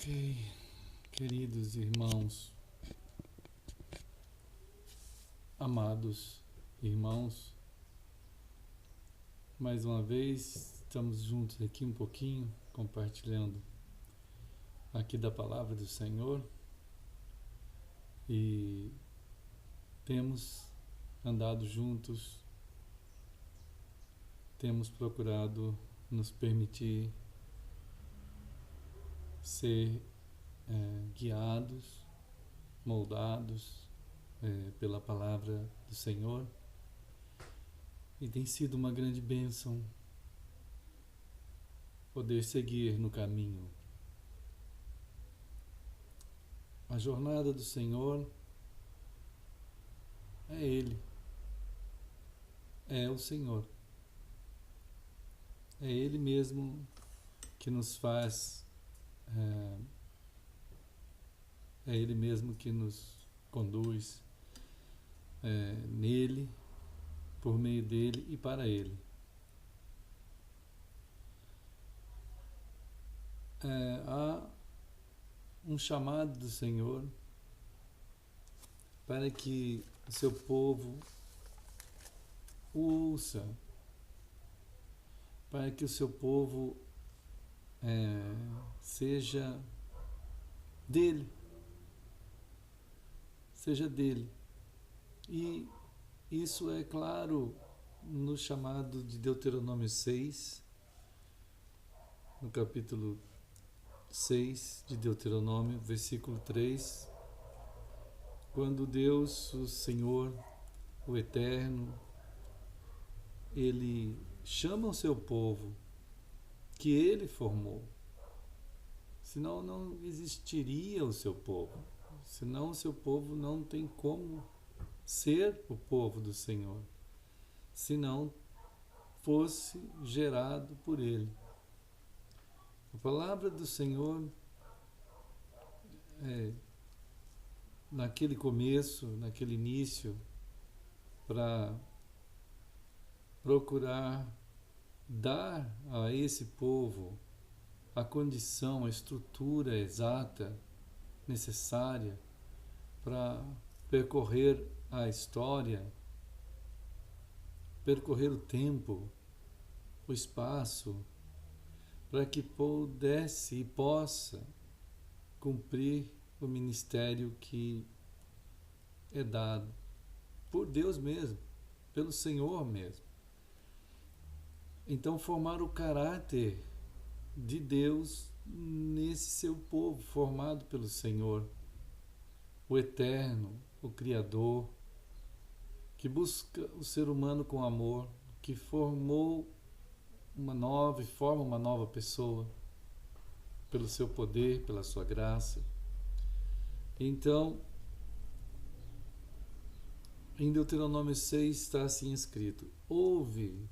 Ok, queridos irmãos, amados irmãos, mais uma vez estamos juntos aqui um pouquinho, compartilhando aqui da palavra do Senhor e temos andado juntos, temos procurado nos permitir ser guiados, moldados pela palavra do Senhor, e tem sido uma grande bênção poder seguir no caminho. A jornada do Senhor é Ele, é o Senhor, é Ele mesmo que nos faz, é Ele mesmo que nos conduz nele, por meio dele e para Ele. Há um chamado do Senhor para que o seu povo ouça, para que o seu povo seja dele, E isso é claro no chamado de Deuteronômio 6, no capítulo 6 de Deuteronômio, versículo 3, quando Deus, o Senhor, o Eterno, Ele chama o seu povo, que Ele formou. Senão não existiria o seu povo. Senão o seu povo não tem como ser o povo do Senhor, se não fosse gerado por Ele. A palavra do Senhor, naquele começo, naquele início, para procurar dar a esse povo a condição, a estrutura exata, necessária para percorrer a história, percorrer o tempo, o espaço, para que pudesse e possa cumprir o ministério que é dado por Deus mesmo, pelo Senhor mesmo. Então, formar o caráter de Deus nesse seu povo, formado pelo Senhor, o Eterno, o Criador, que busca o ser humano com amor, que formou uma nova e forma uma nova pessoa, pelo seu poder, pela sua graça. Então, em Deuteronômio 6 está assim escrito: ouve,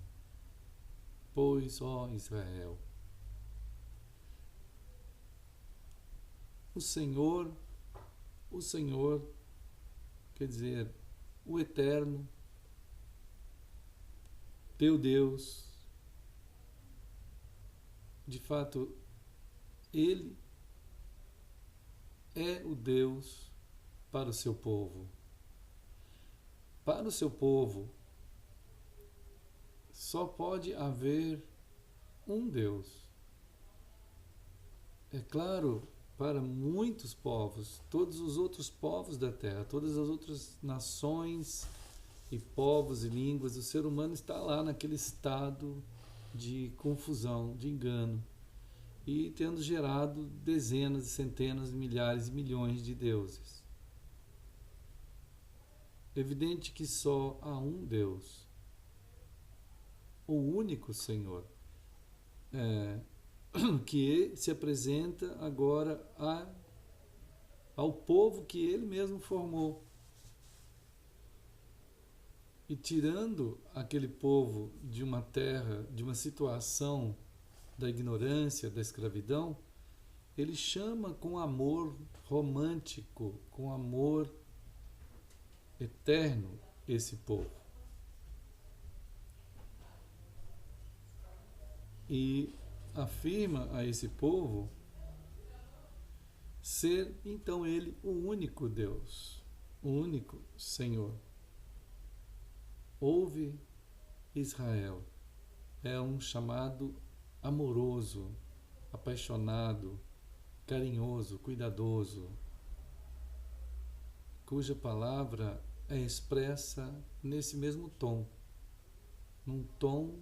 pois, ó Israel, o Senhor, quer dizer, o Eterno, teu Deus, de fato, Ele é o Deus para o seu povo. Para o seu povo, só pode haver um Deus. É claro, para muitos povos, todos os outros povos da Terra, todas as outras nações e povos e línguas, o ser humano está lá naquele estado de confusão, de engano, e tendo gerado dezenas, centenas, milhares e milhões de deuses. Evidente que só há um Deus, o único Senhor, que se apresenta agora ao povo que Ele mesmo formou. E tirando aquele povo de uma terra, de uma situação da ignorância, da escravidão, Ele chama com amor romântico, com amor eterno, esse povo. E afirma a esse povo ser então Ele o único Deus, o único Senhor. Ouve, Israel, é um chamado amoroso, apaixonado, carinhoso, cuidadoso, cuja palavra é expressa nesse mesmo tom, num tom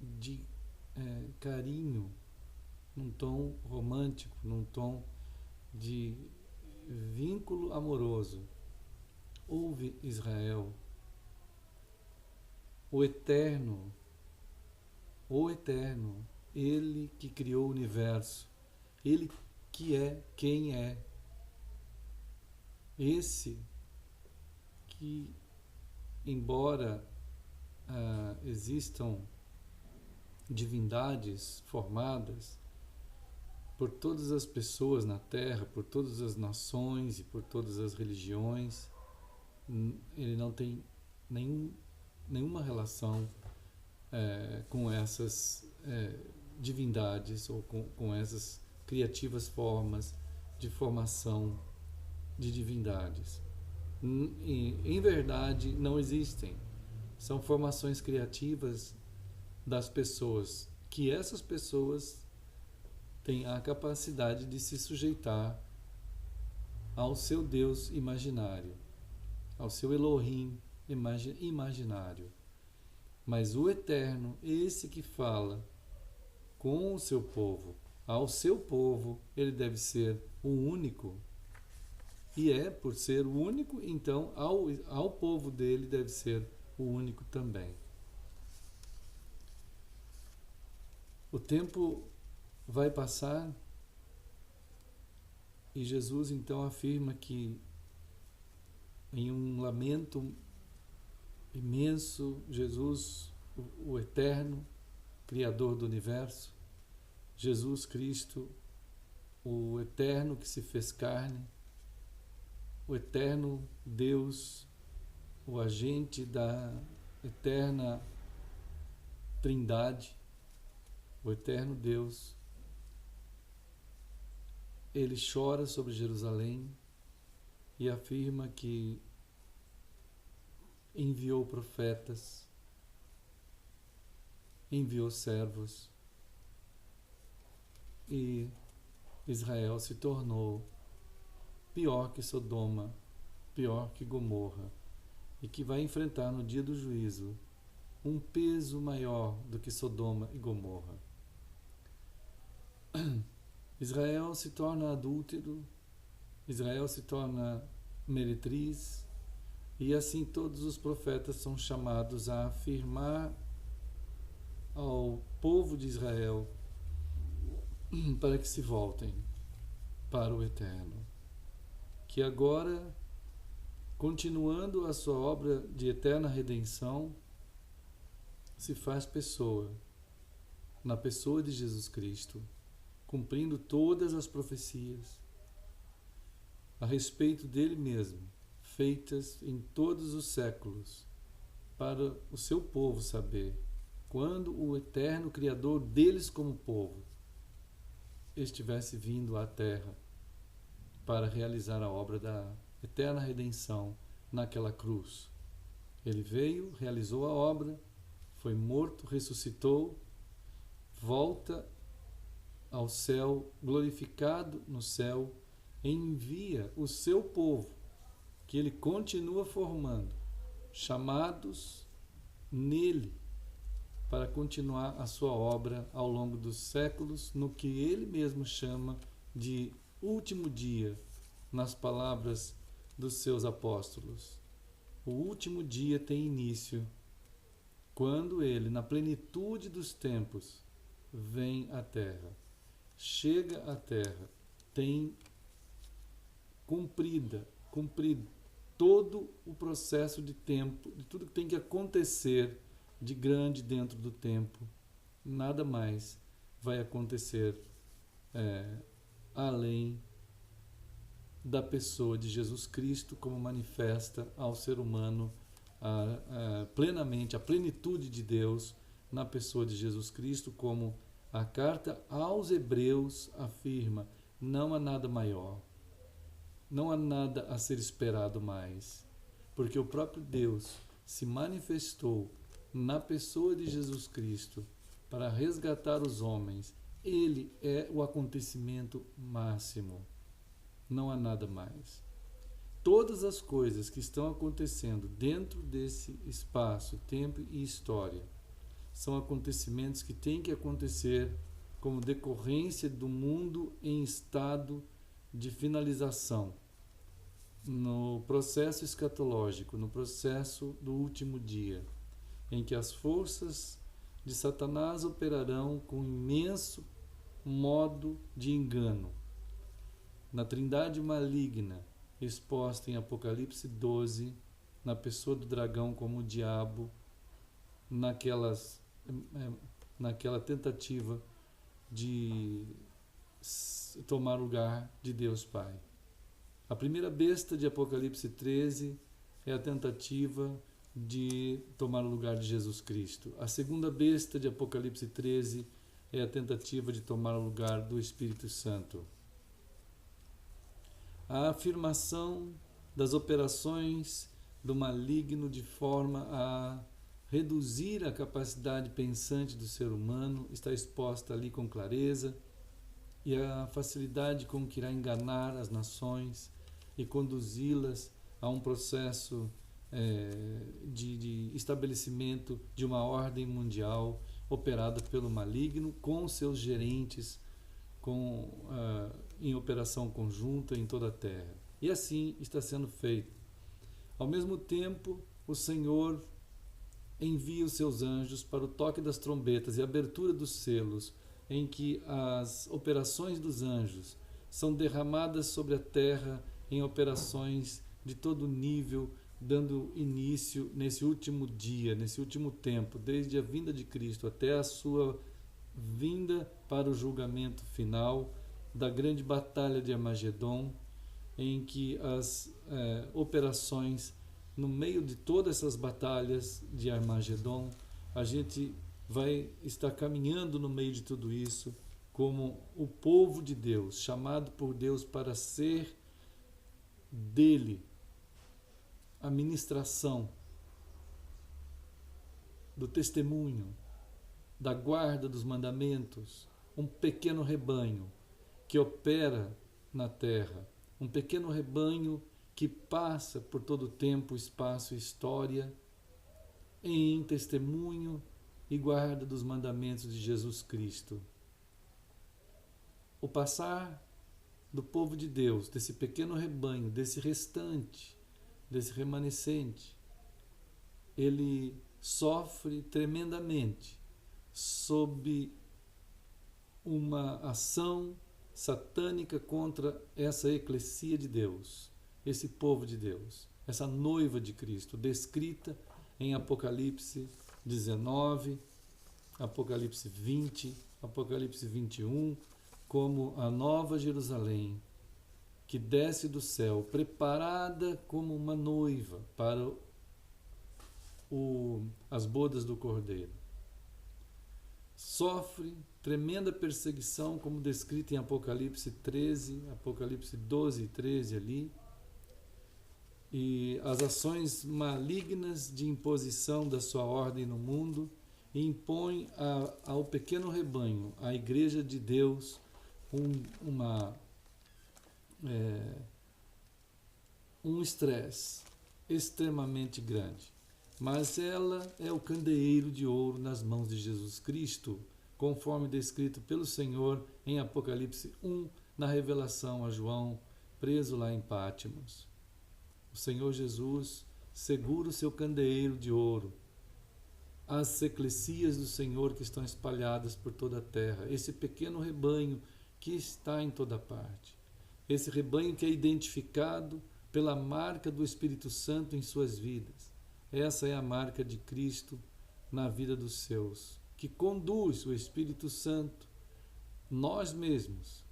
de carinho, num tom romântico, num tom de vínculo amoroso. Ouve, Israel, o Eterno, Ele que criou o universo, Ele que é quem é, esse que, embora existam divindades formadas por todas as pessoas na Terra, por todas as nações e por todas as religiões, ele não tem nenhuma relação com essas divindades ou com essas criativas formas de formação de divindades. Em verdade, não existem. São formações criativas das pessoas, que essas pessoas têm a capacidade de se sujeitar ao seu Deus imaginário, ao seu Elohim imaginário. Mas o Eterno, esse que fala com o seu povo, ao seu povo, ele deve ser o único. E por ser o único, então ao povo dele deve ser o único também. O tempo vai passar e Jesus então afirma que, em um lamento imenso, Jesus, o Eterno, Criador do Universo, Jesus Cristo, o Eterno que se fez carne, o Eterno Deus, o agente da eterna Trindade, o Eterno Deus, ele chora sobre Jerusalém e afirma que enviou profetas, enviou servos, e Israel se tornou pior que Sodoma, pior que Gomorra, e que vai enfrentar no dia do juízo um peso maior do que Sodoma e Gomorra. Israel se torna adúltero, Israel se torna meretriz, e assim todos os profetas são chamados a afirmar ao povo de Israel para que se voltem para o Eterno, que agora, continuando a sua obra de eterna redenção, se faz pessoa, na pessoa de Jesus Cristo, cumprindo todas as profecias a respeito dele mesmo, feitas em todos os séculos, para o seu povo saber quando o eterno Criador deles como povo estivesse vindo à Terra para realizar a obra da eterna redenção naquela cruz. Ele veio, realizou a obra, foi morto, ressuscitou, volta ao céu, glorificado no céu, envia o seu povo, que ele continua formando, chamados nele, para continuar a sua obra ao longo dos séculos, no que ele mesmo chama de último dia, nas palavras dos seus apóstolos. O último dia tem início quando ele, na plenitude dos tempos, vem à Terra, chega à Terra, tem cumprido todo o processo de tempo, de tudo que tem que acontecer de grande dentro do tempo. Nada mais vai acontecer além da pessoa de Jesus Cristo, como manifesta ao ser humano plenamente a plenitude de Deus na pessoa de Jesus Cristo, como a carta aos Hebreus afirma: não há nada maior, não há nada a ser esperado mais, porque o próprio Deus se manifestou na pessoa de Jesus Cristo para resgatar os homens. Ele é o acontecimento máximo, não há nada mais. Todas as coisas que estão acontecendo dentro desse espaço, tempo e história são acontecimentos que têm que acontecer como decorrência do mundo em estado de finalização, no processo escatológico, no processo do último dia, em que as forças de Satanás operarão com imenso modo de engano. Na trindade maligna, exposta em Apocalipse 12, na pessoa do dragão como o diabo, naquela tentativa de tomar lugar de Deus Pai. A primeira besta de Apocalipse 13 é a tentativa de tomar o lugar de Jesus Cristo. A segunda besta de Apocalipse 13 é a tentativa de tomar o lugar do Espírito Santo. A afirmação das operações do maligno de forma a reduzir a capacidade pensante do ser humano está exposta ali com clareza, e a facilidade com que irá enganar as nações e conduzi-las a um processo de estabelecimento de uma ordem mundial operada pelo maligno, com seus gerentes em operação conjunta em toda a terra. E assim está sendo feito. Ao mesmo tempo, o Senhor envia os seus anjos para o toque das trombetas e a abertura dos selos, em que as operações dos anjos são derramadas sobre a terra em operações de todo nível, dando início nesse último dia, nesse último tempo, desde a vinda de Cristo até a sua vinda para o julgamento final da grande batalha de Armagedon, em que as operações, no meio de todas essas batalhas de Armagedon, a gente vai estar caminhando no meio de tudo isso como o povo de Deus, chamado por Deus para ser dele a ministração do testemunho, da guarda dos mandamentos, um pequeno rebanho que opera na terra, um pequeno rebanho que passa por todo o tempo, espaço e história em testemunho e guarda dos mandamentos de Jesus Cristo. O passar do povo de Deus, desse pequeno rebanho, desse restante, desse remanescente, ele sofre tremendamente sob uma ação satânica contra essa eclesia de Deus, esse povo de Deus, essa noiva de Cristo, descrita em Apocalipse 19, Apocalipse 20, Apocalipse 21, como a nova Jerusalém, que desce do céu, preparada como uma noiva para as bodas do Cordeiro. Sofre tremenda perseguição, como descrita em Apocalipse 13, Apocalipse 12 e 13 ali, e as ações malignas de imposição da sua ordem no mundo, e impõe ao pequeno rebanho, à Igreja de Deus, um estresse extremamente grande. Mas ela é o candeeiro de ouro nas mãos de Jesus Cristo, conforme descrito pelo Senhor em Apocalipse 1, na revelação a João, preso lá em Pátimos. O Senhor Jesus segura o seu candeeiro de ouro, as eclesias do Senhor que estão espalhadas por toda a terra, esse pequeno rebanho que está em toda parte, esse rebanho que é identificado pela marca do Espírito Santo em suas vidas. Essa é a marca de Cristo na vida dos seus, que conduz o Espírito Santo, nós mesmos,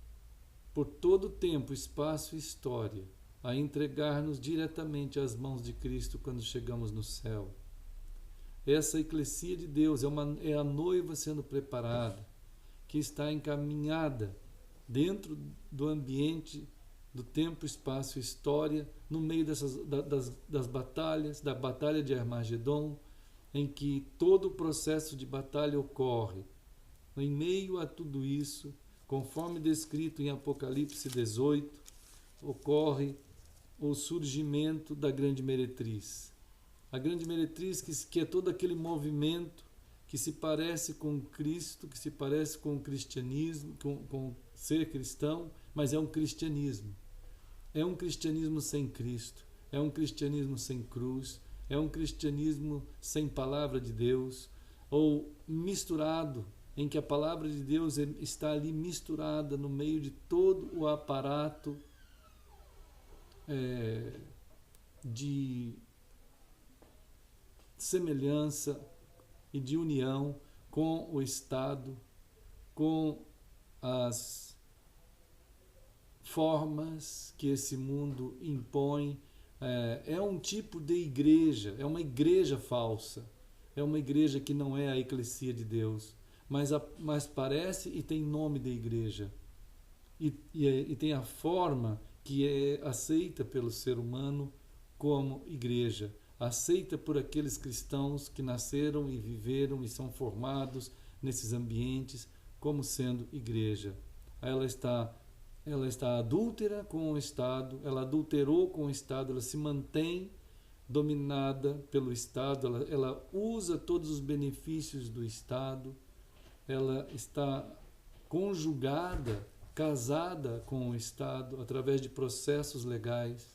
por todo o tempo, espaço e história, a entregar-nos diretamente às mãos de Cristo quando chegamos no céu. Essa eclesia de Deus é a noiva sendo preparada, que está encaminhada dentro do ambiente do tempo, espaço e história, no meio das batalhas, da batalha de Armagedon, em que todo o processo de batalha ocorre. Em meio a tudo isso, conforme descrito em Apocalipse 18, ocorre o surgimento da grande meretriz. A grande meretriz que é todo aquele movimento que se parece com Cristo, que se parece com o cristianismo, com ser cristão, mas é um cristianismo. É um cristianismo sem Cristo, é um cristianismo sem cruz, é um cristianismo sem palavra de Deus, ou misturado, em que a palavra de Deus está ali misturada no meio de todo o aparato de semelhança e de união com o Estado, com as formas que esse mundo impõe. É um tipo de igreja, é uma igreja falsa, é uma igreja que não é a eclesia de Deus, mas parece e tem nome de igreja, e tem a forma que é aceita pelo ser humano como igreja, aceita por aqueles cristãos que nasceram e viveram e são formados nesses ambientes como sendo igreja. Ela está adúltera com o Estado, ela adulterou com o Estado, ela se mantém dominada pelo Estado, ela usa todos os benefícios do Estado, ela está conjugada, casada com o Estado através de processos legais.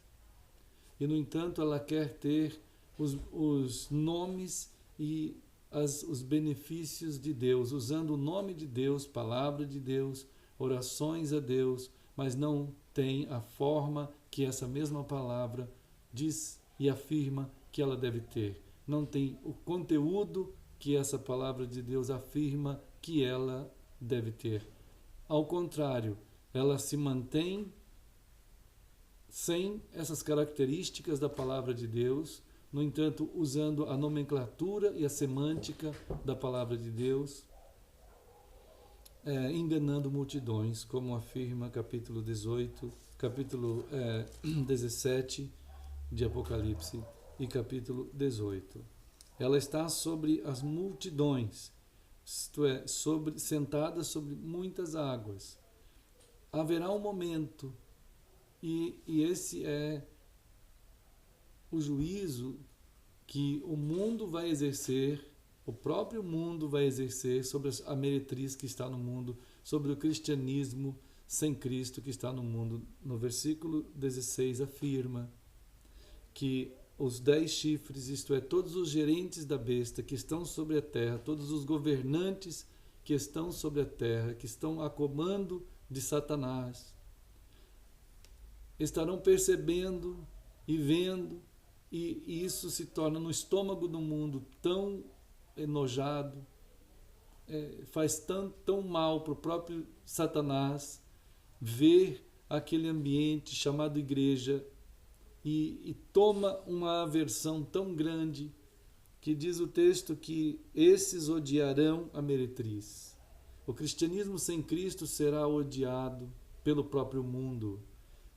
E, no entanto, ela quer ter os nomes e os benefícios de Deus, usando o nome de Deus, palavra de Deus, orações a Deus, mas não tem a forma que essa mesma palavra diz e afirma que ela deve ter. Não tem o conteúdo que essa palavra de Deus afirma que ela deve ter. Ao contrário, ela se mantém sem essas características da palavra de Deus, no entanto, usando a nomenclatura e a semântica da palavra de Deus, enganando multidões, como afirma capítulo 17 de Apocalipse e capítulo 18. Ela está sobre as multidões, isto é, sentada sobre muitas águas. Haverá um momento, e esse é o juízo que o mundo vai exercer, o próprio mundo vai exercer sobre a meretriz que está no mundo, sobre o cristianismo sem Cristo que está no mundo. No versículo 16 afirma que os 10 chifres, isto é, todos os gerentes da besta que estão sobre a terra, todos os governantes que estão sobre a terra, que estão a comando de Satanás, estarão percebendo e vendo, e isso se torna no estômago do mundo tão enojado, faz tão mal para o próprio Satanás ver aquele ambiente chamado igreja e toma uma aversão tão grande que diz o texto que esses odiarão a meretriz. O cristianismo sem Cristo será odiado pelo próprio mundo,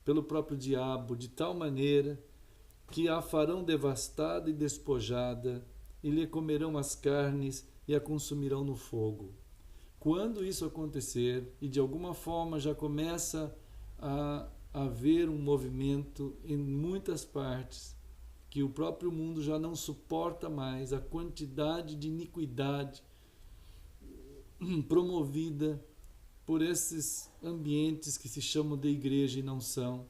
pelo próprio diabo, de tal maneira que a farão devastada e despojada, e lhe comerão as carnes e a consumirão no fogo. Quando isso acontecer, e de alguma forma já começa a haver um movimento em muitas partes, que o próprio mundo já não suporta mais a quantidade de iniquidade promovida por esses ambientes que se chamam de igreja e não são.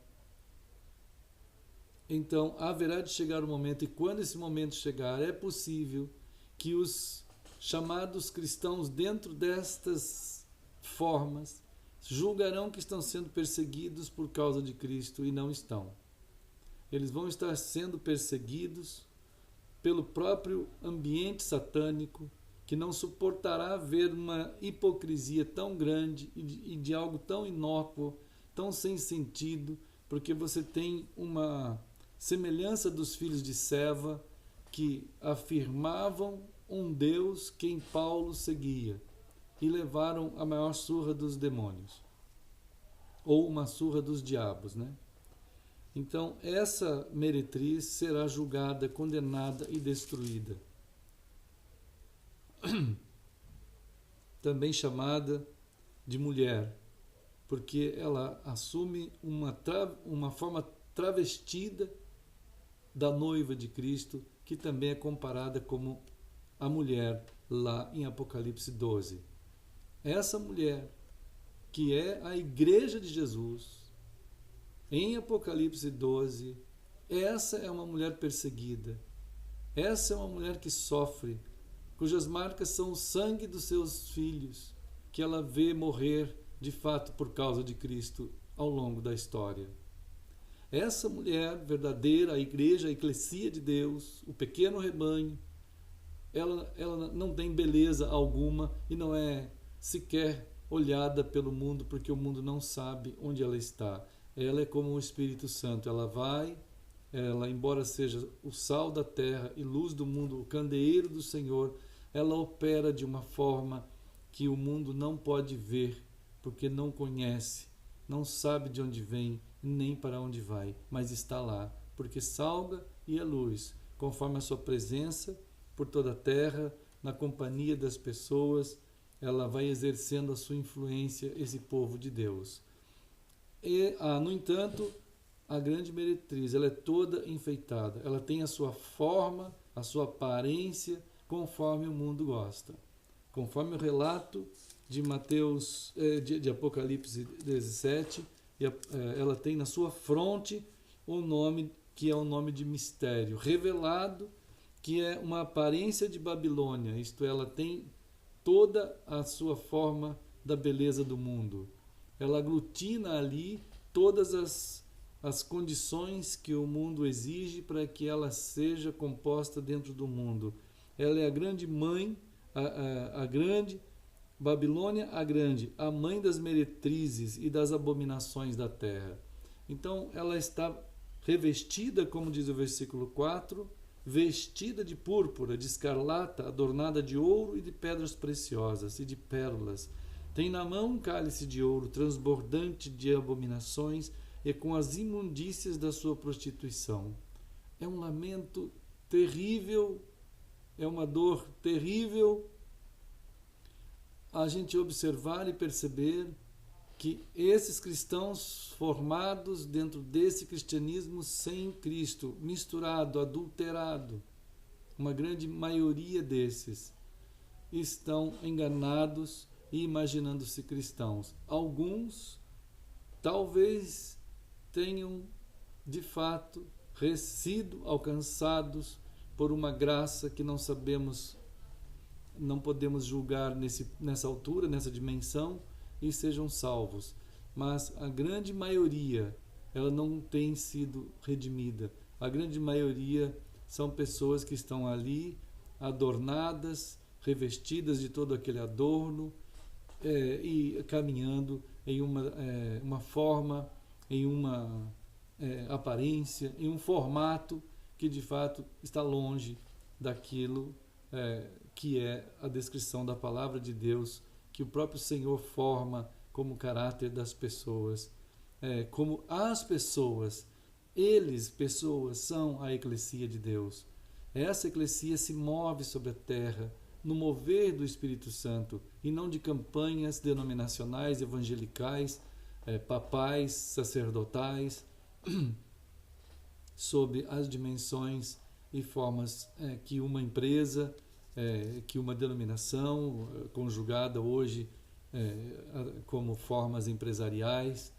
Então, haverá de chegar o momento, e quando esse momento chegar, é possível que os chamados cristãos, dentro destas formas, julgarão que estão sendo perseguidos por causa de Cristo e não estão. Eles vão estar sendo perseguidos pelo próprio ambiente satânico, que não suportará ver uma hipocrisia tão grande e de algo tão inócuo, tão sem sentido, porque você tem uma semelhança dos filhos de Seva, que afirmavam um Deus quem Paulo seguia, e levaram a maior surra dos demônios. ou uma surra dos diabos, né? Então, essa meretriz será julgada, condenada e destruída. Também chamada de mulher, porque ela assume uma forma travestida da noiva de Cristo, que também é comparada como a mulher lá em Apocalipse 12. Essa mulher, que é a igreja de Jesus, em Apocalipse 12, essa é uma mulher perseguida. Essa é uma mulher que sofre, cujas marcas são o sangue dos seus filhos, que ela vê morrer de fato por causa de Cristo ao longo da história. Essa mulher verdadeira, a igreja, a eclesia de Deus, o pequeno rebanho, ela não tem beleza alguma e não é sequer olhada pelo mundo, porque o mundo não sabe onde ela está. Ela é como o Espírito Santo, ela, embora seja o sal da terra e luz do mundo, o candeeiro do Senhor, ela opera de uma forma que o mundo não pode ver, porque não conhece, não sabe de onde vem, nem para onde vai, mas está lá, porque salga e é luz, conforme a sua presença por toda a terra, na companhia das pessoas, ela vai exercendo a sua influência, esse povo de Deus. No entanto, a grande meretriz, ela é toda enfeitada, ela tem a sua forma, a sua aparência, conforme o mundo gosta. Conforme o relato de Mateus, de Apocalipse 17, ela tem na sua fronte o nome que é um nome de mistério, revelado, que é uma aparência de Babilônia, isto é, ela tem toda a sua forma da beleza do mundo. Ela aglutina ali todas as condições que o mundo exige para que ela seja composta dentro do mundo. Ela é a grande mãe, a grande Babilônia, a grande, a mãe das meretrizes e das abominações da terra. Então, ela está revestida, como diz o versículo 4, vestida de púrpura, de escarlata, adornada de ouro e de pedras preciosas e de pérolas. Tem na mão um cálice de ouro transbordante de abominações e com as imundícias da sua prostituição. É um lamento terrível, é uma dor terrível a gente observar e perceber que esses cristãos formados dentro desse cristianismo sem Cristo, misturado, adulterado, uma grande maioria desses estão enganados e imaginando-se cristãos. Alguns talvez tenham de fato sido alcançados por uma graça que não sabemos, não podemos julgar nessa altura, nessa dimensão, e sejam salvos. Mas a grande maioria, ela não tem sido redimida. A grande maioria são pessoas que estão ali adornadas, revestidas de todo aquele adorno, e caminhando em uma forma, em uma aparência, em um formato que de fato está longe daquilo que é a descrição da palavra de Deus, que o próprio Senhor forma como caráter das pessoas, como as pessoas, pessoas, são a eclesia de Deus. Essa eclesia se move sobre a terra no mover do Espírito Santo e não de campanhas denominacionais, evangelicais, papais, sacerdotais, sob as dimensões e formas que uma empresa, que uma denominação, conjugada hoje como formas empresariais,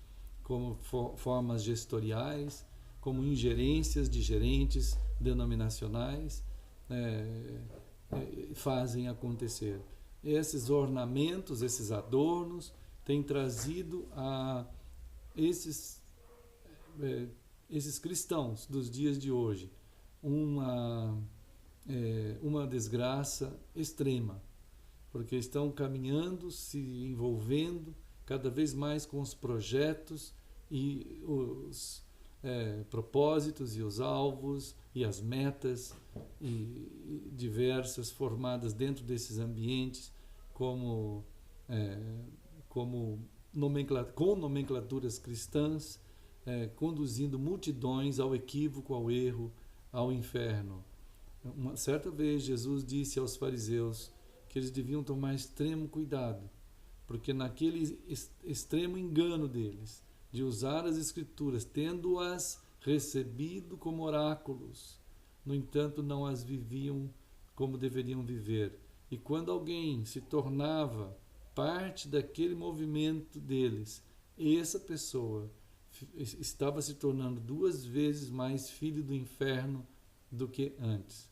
como formas gestoriais, como ingerências de gerentes denominacionais, fazem acontecer. Esses ornamentos, esses adornos, têm trazido a esses cristãos dos dias de hoje uma desgraça extrema, porque estão caminhando, se envolvendo cada vez mais com os projetos e os propósitos e os alvos e as metas e diversas formadas dentro desses ambientes como com nomenclaturas cristãs, conduzindo multidões ao equívoco, ao erro, ao inferno. Uma certa vez Jesus disse aos fariseus que eles deviam tomar extremo cuidado, porque naquele extremo engano deles, de usar as Escrituras, tendo-as recebido como oráculos, no entanto não as viviam como deveriam viver. E quando alguém se tornava parte daquele movimento deles, essa pessoa estava se tornando 2 vezes mais filho do inferno do que antes.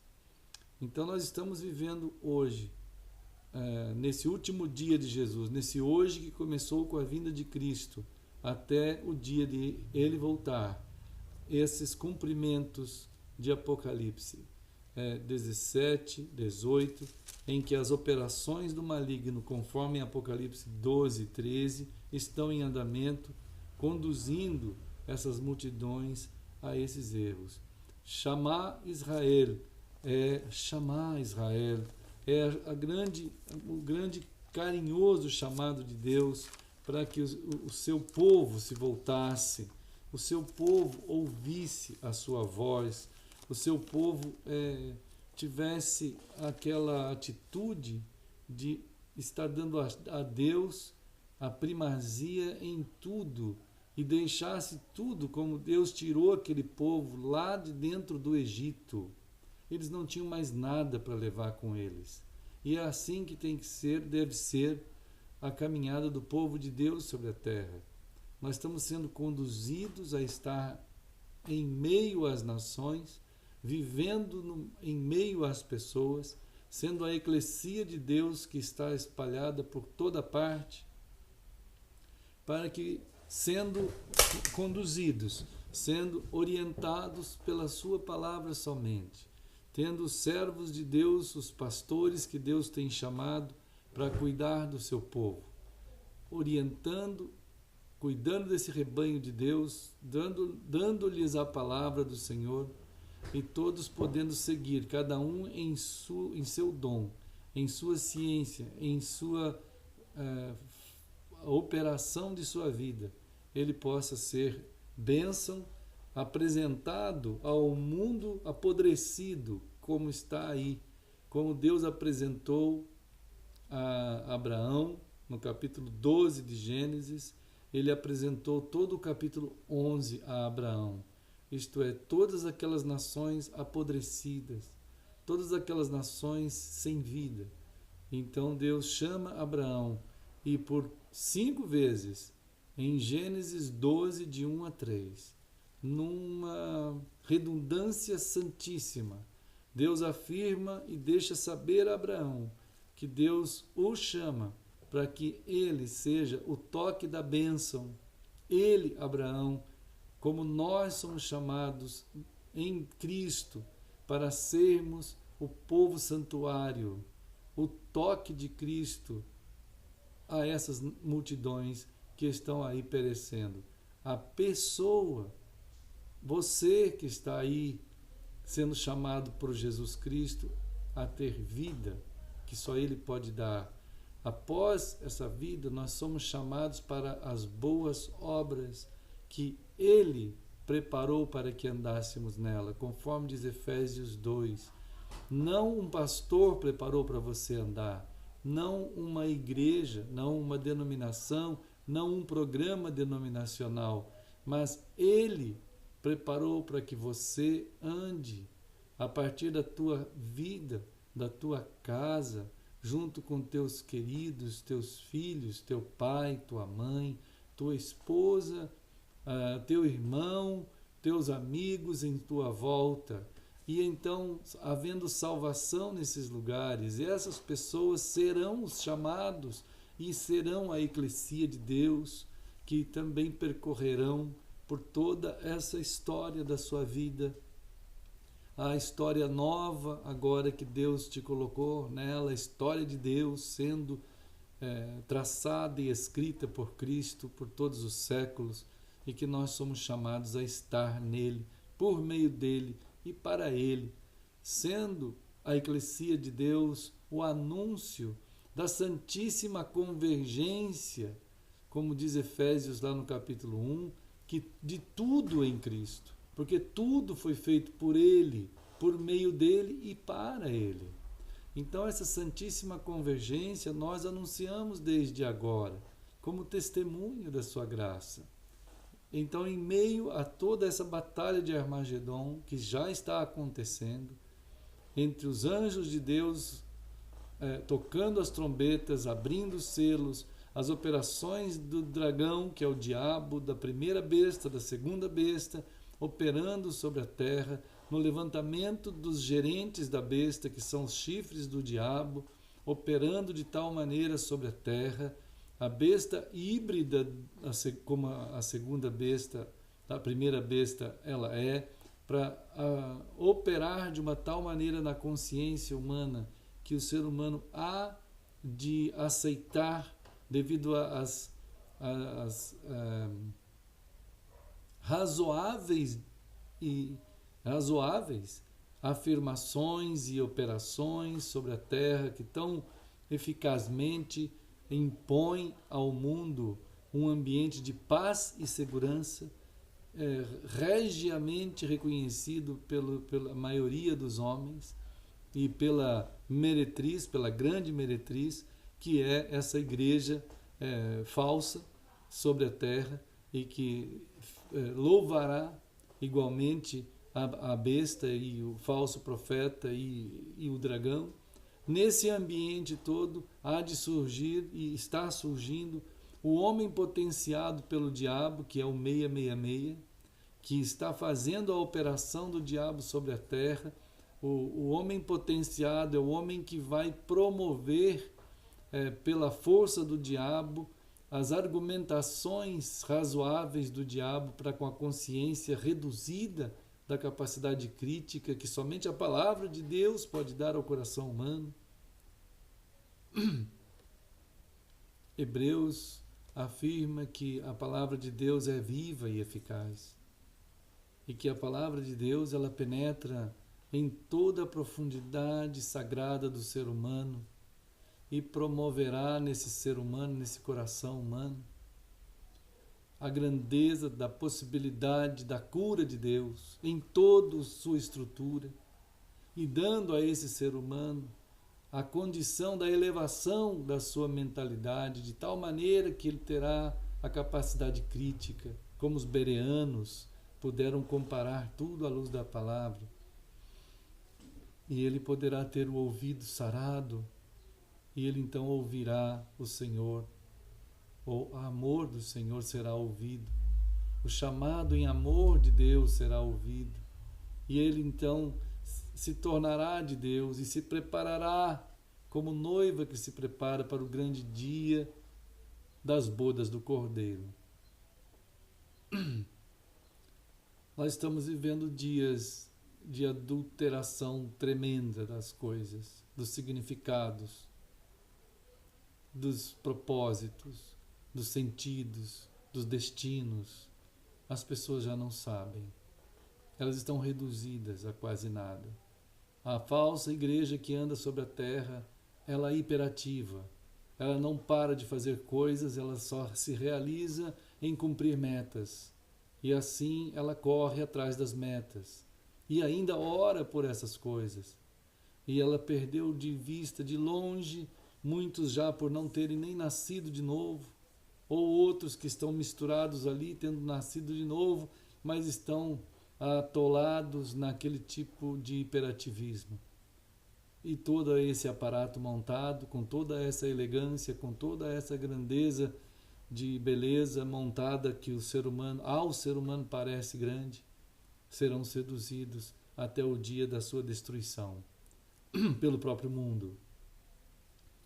Então nós estamos vivendo hoje, nesse último dia de Jesus, nesse hoje que começou com a vinda de Cristo, até o dia de Ele voltar, esses cumprimentos de Apocalipse 17, 18, em que as operações do maligno, conforme Apocalipse 12, 13, estão em andamento, conduzindo essas multidões a esses erros. Chamar Israel é o grande carinhoso chamado de Deus para que o seu povo se voltasse, o seu povo ouvisse a sua voz, o seu povo tivesse aquela atitude de estar dando a Deus a primazia em tudo e deixasse tudo como Deus tirou aquele povo lá de dentro do Egito. Eles não tinham mais nada para levar com eles. E é assim que deve ser a caminhada do povo de Deus sobre a terra. Nós estamos sendo conduzidos a estar em meio às nações, vivendo em meio às pessoas, sendo a eclesia de Deus que está espalhada por toda parte, para que, sendo conduzidos, sendo orientados pela sua palavra somente, tendo os servos de Deus, os pastores que Deus tem chamado para cuidar do seu povo, orientando, cuidando desse rebanho de Deus, dando-lhes a palavra do Senhor, e todos podendo seguir, cada um em seu dom, em sua ciência, em sua operação de sua vida, ele possa ser bênção, apresentado ao mundo apodrecido, como está aí, como Deus apresentou a Abraão, no capítulo 12 de Gênesis, ele apresentou todo o capítulo 11 a Abraão, isto é, todas aquelas nações apodrecidas, todas aquelas nações sem vida. Então Deus chama Abraão e por 5 vezes, em Gênesis 12, de 1 a 3, numa redundância santíssima, Deus afirma e deixa saber a Abraão que Deus o chama para que ele seja o toque da bênção. Ele, Abraão, como nós somos chamados em Cristo para sermos o povo santuário, o toque de Cristo a essas multidões que estão aí perecendo. A pessoa, você que está aí sendo chamado por Jesus Cristo a ter vida, que só Ele pode dar. Após essa vida, nós somos chamados para as boas obras que Ele preparou para que andássemos nela, conforme diz Efésios 2. Não um pastor preparou para você andar, não uma igreja, não uma denominação, não um programa denominacional, mas Ele preparou para que você ande a partir da tua vida, da tua casa, junto com teus queridos, teus filhos, teu pai, tua mãe, tua esposa, teu irmão, teus amigos em tua volta. E então, havendo salvação nesses lugares, essas pessoas serão os chamados e serão a eclesia de Deus, que também percorrerão por toda essa história da sua vida, a história nova agora que Deus te colocou nela, a história de Deus sendo traçada e escrita por Cristo por todos os séculos, e que nós somos chamados a estar nele, por meio dele e para ele, sendo a eclesia de Deus o anúncio da santíssima convergência como diz Efésios lá no capítulo 1, que de tudo em Cristo, porque tudo foi feito por Ele, por meio dele e para Ele. Então essa santíssima convergência nós anunciamos desde agora, como testemunho da sua graça. Então, em meio a toda essa batalha de Armagedon, que já está acontecendo, entre os anjos de Deus tocando as trombetas, abrindo os selos, as operações do dragão, que é o diabo, da primeira besta, da segunda besta, operando sobre a terra, no levantamento dos gerentes da besta, que são os chifres do diabo, operando de tal maneira sobre a terra, a besta híbrida, como a segunda besta, a primeira besta, ela é, para operar de uma tal maneira na consciência humana que o ser humano há de aceitar devido às razoáveis afirmações e operações sobre a terra que tão eficazmente impõe ao mundo um ambiente de paz e segurança, regiamente reconhecido pela maioria dos homens e pela meretriz, pela grande meretriz, que é essa igreja falsa sobre a terra e que louvará igualmente a besta e o falso profeta e o dragão. Nesse ambiente todo há de surgir e está surgindo o homem potenciado pelo diabo, que é o 666, que está fazendo a operação do diabo sobre a terra. O homem potenciado é o homem que vai promover pela força do diabo as argumentações razoáveis do diabo para com a consciência reduzida da capacidade crítica que somente a palavra de Deus pode dar ao coração humano. Hebreus afirma que a palavra de Deus é viva e eficaz e que a palavra de Deus ela penetra em toda a profundidade sagrada do ser humano e promoverá nesse ser humano, nesse coração humano, a grandeza da possibilidade da cura de Deus em toda a sua estrutura e dando a esse ser humano a condição da elevação da sua mentalidade de tal maneira que ele terá a capacidade crítica, como os bereanos puderam comparar tudo à luz da palavra. E ele poderá ter o ouvido sarado e ele então ouvirá o Senhor. O amor do Senhor será ouvido, o chamado em amor de Deus será ouvido, e ele então se tornará de Deus e se preparará como noiva que se prepara para o grande dia das bodas do Cordeiro. Nós estamos vivendo dias de adulteração tremenda das coisas, dos significados, dos propósitos, dos sentidos, dos destinos. As pessoas já não sabem. Elas estão reduzidas a quase nada. A falsa igreja que anda sobre a terra, ela é hiperativa. Ela não para de fazer coisas, ela só se realiza em cumprir metas. E assim ela corre atrás das metas. E ainda ora por essas coisas. E ela perdeu de vista, de longe, muitos já por não terem nem nascido de novo, ou outros que estão misturados ali, tendo nascido de novo, mas estão atolados naquele tipo de hiperativismo. E todo esse aparato montado, com toda essa elegância, com toda essa grandeza de beleza montada que ao ser humano parece grande, serão seduzidos até o dia da sua destruição, pelo próprio mundo,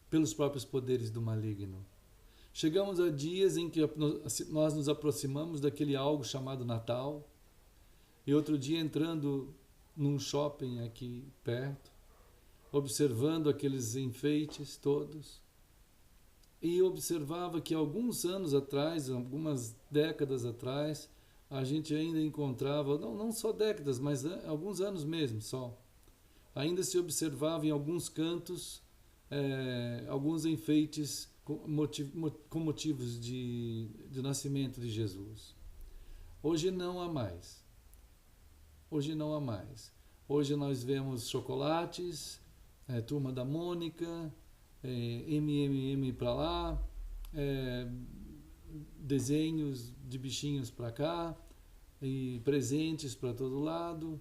pelos próprios poderes do maligno. Chegamos a dias em que nós nos aproximamos daquele algo chamado Natal, e outro dia entrando num shopping aqui perto, observando aqueles enfeites todos, e observava que alguns anos atrás, algumas décadas atrás, a gente ainda encontrava, não só décadas, mas alguns anos mesmo só, ainda se observava em alguns cantos alguns enfeites com motivos de nascimento de Jesus. Hoje não há mais. Hoje não há mais. Hoje nós vemos chocolates, Turma da Mônica, MMM para lá, desenhos de bichinhos para cá, e presentes para todo lado,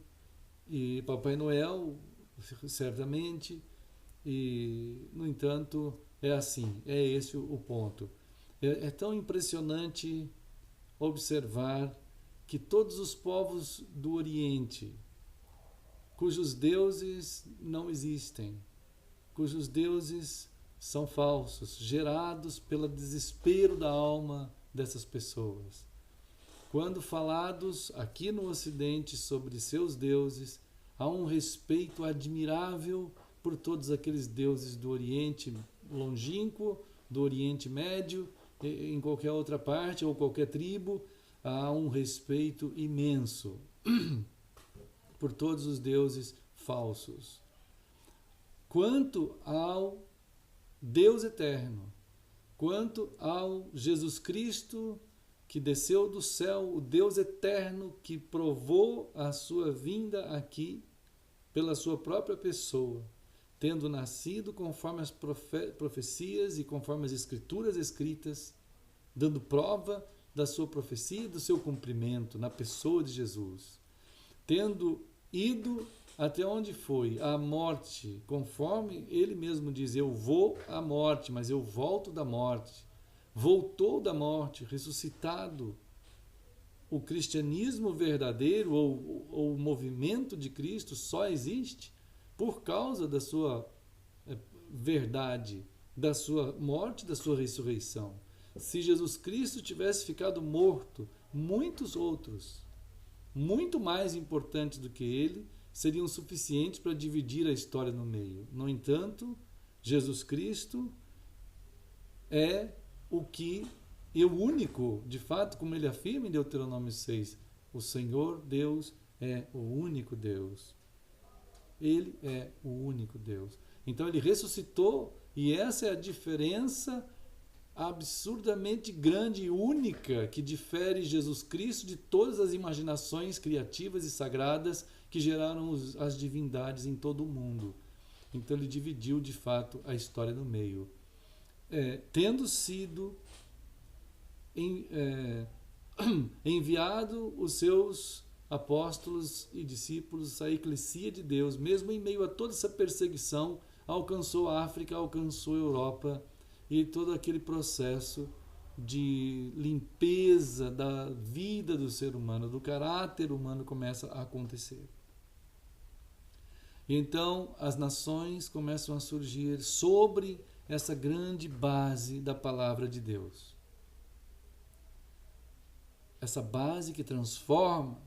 e Papai Noel, certamente, e, no entanto, é assim, é esse o ponto. É tão impressionante observar que todos os povos do Oriente, cujos deuses não existem, cujos deuses são falsos, gerados pelo desespero da alma dessas pessoas. Quando falados aqui no Ocidente sobre seus deuses, há um respeito admirável por todos aqueles deuses do Oriente longínquo, do Oriente Médio, em qualquer outra parte ou qualquer tribo, há um respeito imenso por todos os deuses falsos. Quanto ao Deus eterno, quanto ao Jesus Cristo que desceu do céu, o Deus eterno que provou a sua vinda aqui pela sua própria pessoa, tendo nascido conforme as profecias e conforme as escrituras escritas, dando prova da sua profecia e do seu cumprimento na pessoa de Jesus, tendo ido até onde foi, à morte, conforme ele mesmo diz, eu vou à morte, mas eu volto da morte. Voltou da morte, ressuscitado. O cristianismo verdadeiro, ou o movimento de Cristo, só existe por causa da sua verdade, da sua morte, da sua ressurreição. Se Jesus Cristo tivesse ficado morto, muitos outros, muito mais importantes do que ele, seriam suficientes para dividir a história no meio. No entanto, Jesus Cristo é o que é o único, de fato, como ele afirma em Deuteronômio 6, o Senhor Deus é o único Deus. Ele é o único Deus. Então ele ressuscitou, e essa é a diferença absurdamente grande e única que difere Jesus Cristo de todas as imaginações criativas e sagradas que geraram as divindades em todo o mundo. Então ele dividiu de fato a história no meio. Tendo sido enviado os seus apóstolos e discípulos, a Eclesia de Deus, mesmo em meio a toda essa perseguição, alcançou a África, alcançou a Europa, e todo aquele processo de limpeza da vida do ser humano, do caráter humano, começa a acontecer. E então as nações começam a surgir sobre essa grande base da palavra de Deus. Essa base que transforma,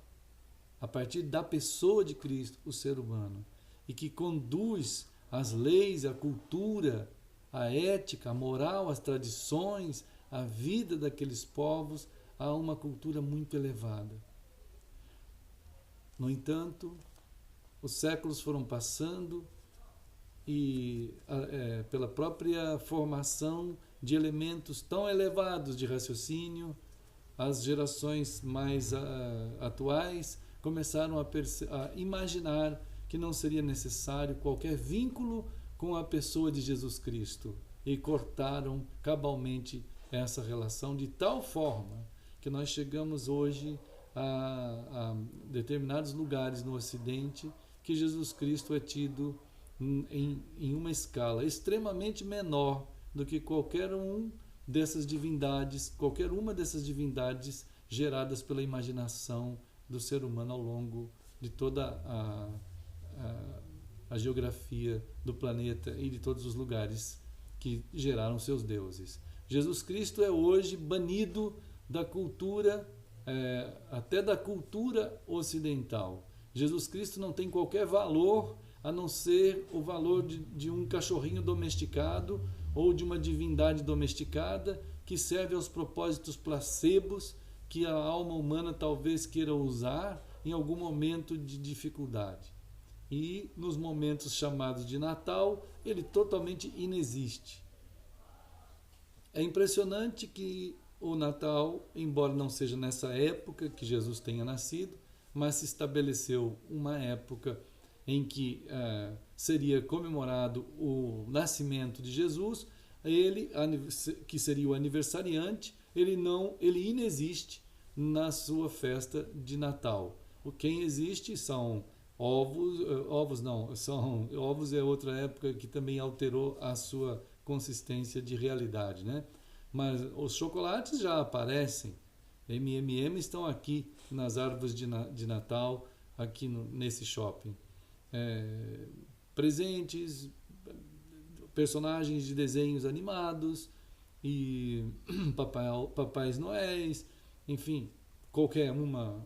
a partir da pessoa de Cristo, o ser humano, e que conduz as leis, a cultura, a ética, a moral, as tradições, a vida daqueles povos a uma cultura muito elevada. No entanto, os séculos foram passando e pela própria formação de elementos tão elevados de raciocínio, as gerações mais atuais começaram a imaginar que não seria necessário qualquer vínculo com a pessoa de Jesus Cristo e cortaram cabalmente essa relação de tal forma que nós chegamos hoje a determinados lugares no Ocidente que Jesus Cristo é tido em uma escala extremamente menor do que qualquer uma dessas divindades geradas pela imaginação do ser humano ao longo de toda a geografia do planeta e de todos os lugares que geraram seus deuses. Jesus Cristo é hoje banido da cultura, até da cultura ocidental. Jesus Cristo não tem qualquer valor a não ser o valor de um cachorrinho domesticado ou de uma divindade domesticada que serve aos propósitos placebos que a alma humana talvez queira usar em algum momento de dificuldade. E nos momentos chamados de Natal, ele totalmente inexiste. É impressionante que o Natal, embora não seja nessa época que Jesus tenha nascido, mas se estabeleceu uma época em que seria comemorado o nascimento de Jesus. Ele, que seria o aniversariante, ele inexiste na sua festa de Natal. Quem existe são ovos é outra época que também alterou a sua consistência de realidade, né? Mas os chocolates já aparecem, M&M estão aqui nas árvores de Natal, aqui nesse shopping. Presentes, personagens de desenhos animados e papais noéis, enfim, qualquer uma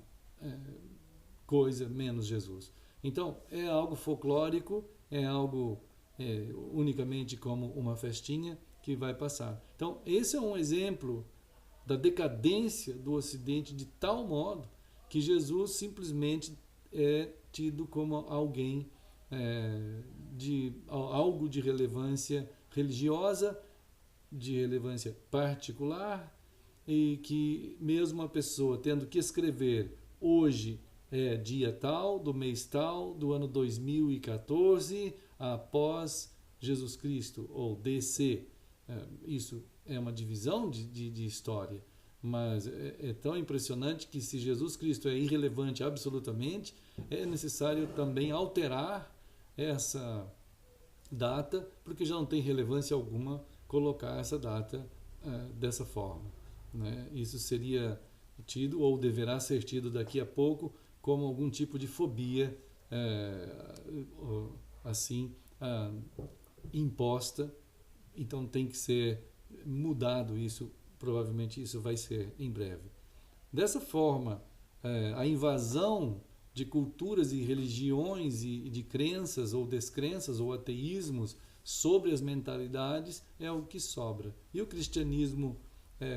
coisa menos Jesus. Então, é algo folclórico, é algo unicamente como uma festinha que vai passar. Então, esse é um exemplo da decadência do Ocidente de tal modo que Jesus simplesmente é tido como alguém de algo de relevância religiosa, de relevância particular, e que mesmo a pessoa tendo que escrever hoje dia tal, do mês tal, do ano 2014, após Jesus Cristo, ou DC. Isso é uma divisão de história, mas é tão impressionante que se Jesus Cristo é irrelevante absolutamente, é necessário também alterar essa data, porque já não tem relevância alguma colocar essa data dessa forma, né? Isso seria tido, ou deverá ser tido daqui a pouco, como algum tipo de fobia assim imposta. Então tem que ser mudado isso, provavelmente isso vai ser em breve. Dessa forma, a invasão de culturas e religiões e de crenças ou descrenças ou ateísmos sobre as mentalidades é o que sobra. E o cristianismo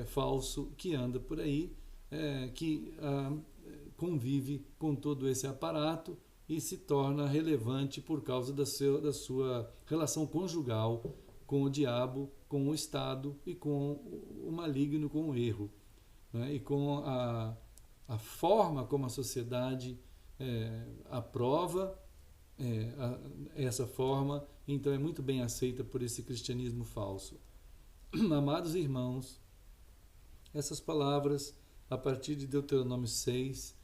falso que anda por aí, que convive com todo esse aparato e se torna relevante por causa da sua relação conjugal com o diabo, com o Estado e com o maligno, com o erro, né? E com a forma como a sociedade aprova essa forma, então é muito bem aceita por esse cristianismo falso. Amados irmãos, essas palavras, a partir de Deuteronômio 6,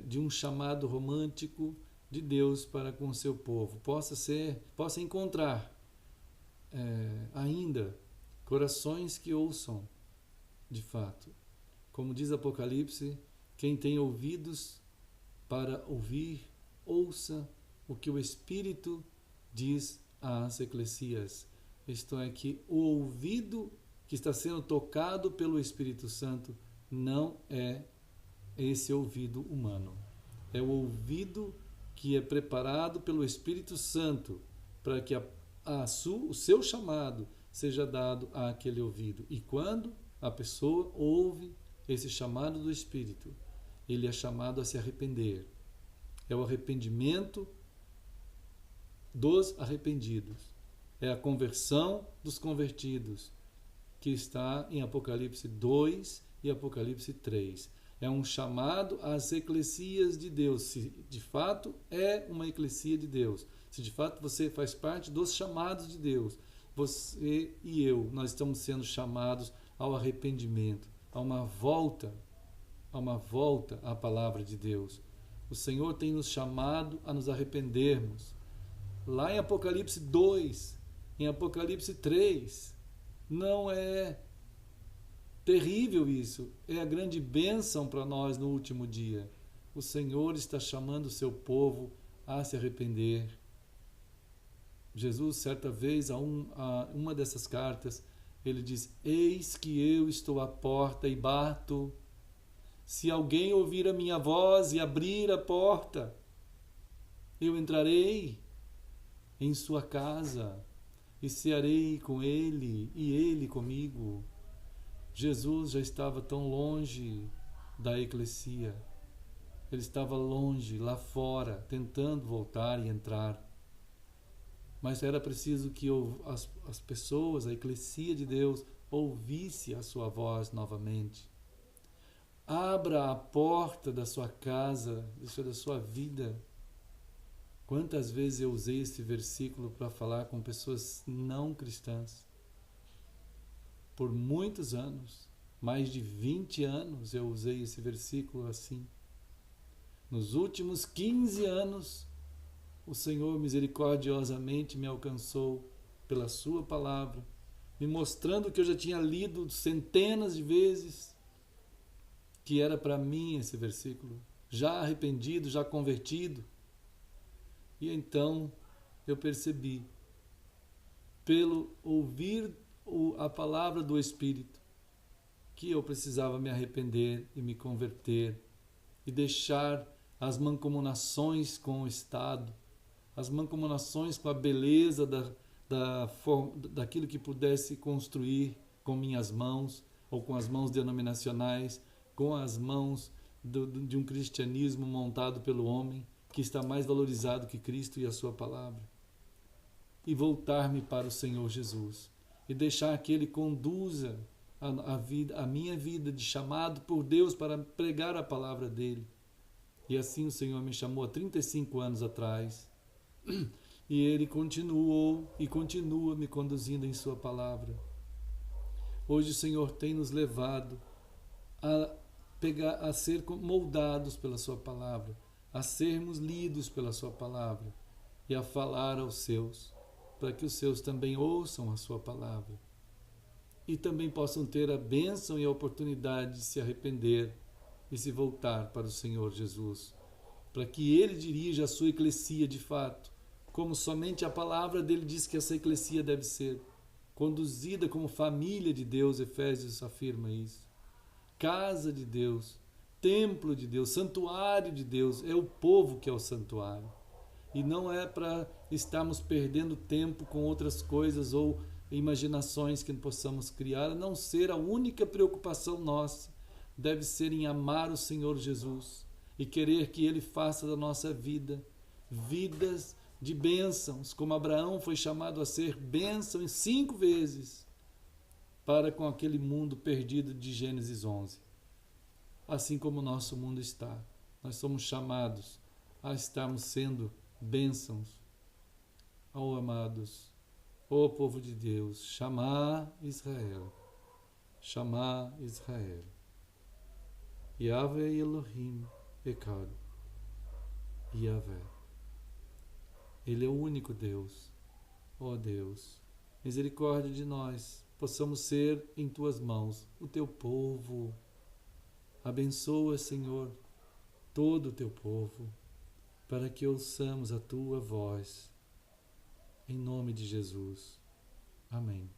de um chamado romântico de Deus para com o seu povo, possa encontrar ainda corações que ouçam de fato. Como diz Apocalipse, quem tem ouvidos para ouvir, ouça o que o Espírito diz às eclesias. Isto é, que o ouvido que está sendo tocado pelo Espírito Santo não é esse ouvido humano. É o ouvido que é preparado pelo Espírito Santo para que o seu chamado seja dado àquele ouvido. E quando a pessoa ouve esse chamado do Espírito, ele é chamado a se arrepender. É o arrependimento dos arrependidos. É a conversão dos convertidos, que está em Apocalipse 2 e Apocalipse 3. É um chamado às eclesias de Deus. Se de fato é uma eclesia de Deus, se de fato você faz parte dos chamados de Deus, você e eu, nós estamos sendo chamados ao arrependimento, a uma volta à palavra de Deus. O Senhor tem nos chamado a nos arrependermos. Lá em Apocalipse 2, em Apocalipse 3, não é terrível isso? É a grande bênção para nós no último dia. O Senhor está chamando o seu povo a se arrepender. Jesus, certa vez, a uma dessas cartas, ele diz: eis que eu estou à porta e bato. Se alguém ouvir a minha voz e abrir a porta, eu entrarei em sua casa e cearei com ele e ele comigo. Jesus já estava tão longe da eclesia. Ele estava longe, lá fora, tentando voltar e entrar. Mas era preciso que as pessoas, a eclesia de Deus, ouvisse a sua voz novamente. Abra a porta da sua casa, da sua vida. Quantas vezes eu usei esse versículo para falar com pessoas não cristãs? Por muitos anos, mais de 20 anos, eu usei esse versículo assim. Nos últimos 15 anos, o Senhor misericordiosamente me alcançou pela sua palavra, me mostrando que eu já tinha lido centenas de vezes, que era para mim esse versículo, já arrependido, já convertido. E então eu percebi, pelo ouvir a palavra do Espírito, que eu precisava me arrepender e me converter e deixar as mancomunações com o Estado, as mancomunações com a beleza daquilo que pudesse construir com minhas mãos ou com as mãos denominacionais, com as mãos de um cristianismo montado pelo homem, que está mais valorizado que Cristo e a sua palavra. E voltar-me para o Senhor Jesus e deixar que Ele conduza a minha vida de chamado por Deus para pregar a palavra dEle. E assim o Senhor me chamou há 35 anos atrás. E Ele continuou e continua me conduzindo em sua palavra. Hoje o Senhor tem nos levado a ser moldados pela sua palavra, a sermos lidos pela sua palavra e a falar aos seus, para que os seus também ouçam a sua palavra e também possam ter a bênção e a oportunidade de se arrepender e se voltar para o Senhor Jesus, para que Ele dirija a sua eclesia de fato, como somente a palavra dele diz que essa eclesia deve ser, conduzida como família de Deus. Efésios afirma isso. Casa de Deus, templo de Deus, santuário de Deus, é o povo que é o santuário. E não é para estarmos perdendo tempo com outras coisas ou imaginações que possamos criar, a não ser a única preocupação nossa deve ser em amar o Senhor Jesus e querer que Ele faça da nossa vida vidas de bênçãos, como Abraão foi chamado a ser bênção 5 vezes para com aquele mundo perdido de Gênesis 11. Assim como o nosso mundo está, nós somos chamados a estarmos sendo bênçãos ao amados, ó povo de Deus, chamar Israel, Yahvé Elohim Echad, Yahvé. Ele é o único Deus. Ó Deus, misericórdia de nós, possamos ser em Tuas mãos, o Teu povo. Abençoa, Senhor, todo o Teu povo, para que ouçamos a Tua voz. Em nome de Jesus. Amém.